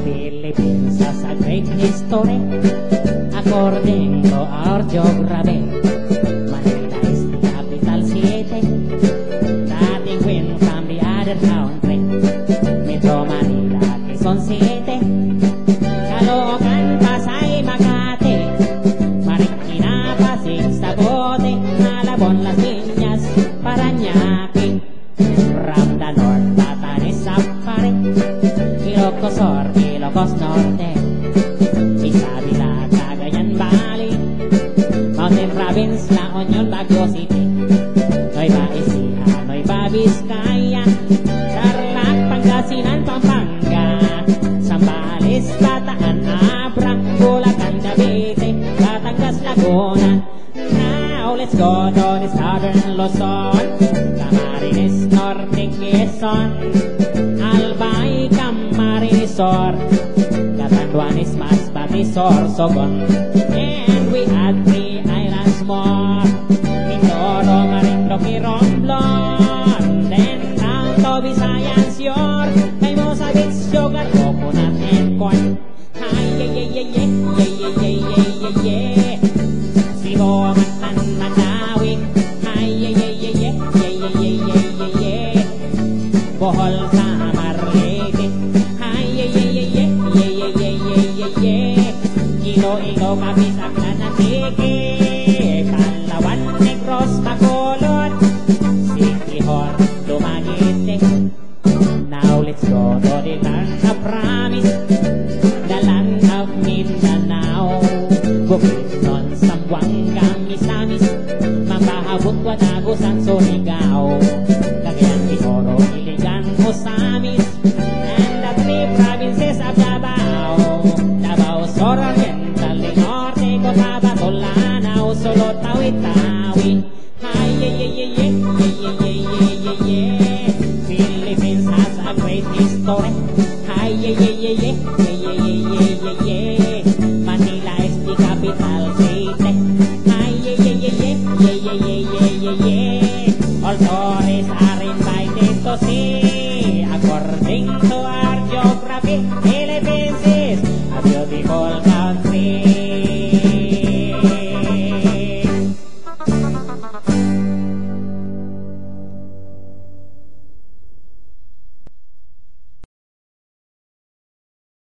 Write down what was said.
Philippines has a great history according to our geography. Manila is the capital city that they win from the other country. Metro Manila, Quezon City, Caloocan, Pasay, Makati, Marikina, Pasig, Saguti, Malabon, Las Piñas, Parañaque. From the north, Batanes, Sapari, Ilocos Sur, Ilocos Norte, Isabela, Cagayan Valley, Mountain Province, La Union, Baguio City, Nueva Ecija, Nueva Vizcaya, Tarlac, Pangasinan, Pampanga, Zambales, Bataan, Abra, Bulacan, Cavite, Batangas, Laguna. Now let's go to the southern Luzon, Camarines, Norte, Quezon, Albay, Camarinesor, Catanduanes, Masbate, Sorsogon, and we add 3 islands more, Mindoro, Marinduque, Romblon, then down to Visayan, Sior, Mozambique, sugar, coconut, and corn. Hi, yeah, yeah, yeah, yeah, yeah, yeah, yeah, yeah, yeah. Sibo, Matan, Manawin, hi, yeah, yeah, yeah, yeah, yeah, yeah, yeah, yeah, yeah. Bohol, Samar, Leyte, hi, yeah, yeah, yeah, yeah, yeah, yeah, yeah, yeah, yeah. Iloilo, Capiz, Aklan, Antique, Palawan, Negros, Bacolod, Siquijor, Dumaguete. Now let's go to the land of promise, the land of Mindanao, Bukidnon, Zamboanga, Misamis, Mambahabon, Guanagusan, Surigao, Cagayan de Oro, Iligan, Osamis, and the 3 provinces of Davao, Davao Sur Oriental, del Norte, Cotabato, Lanao, Solo, Tawi-Tawi.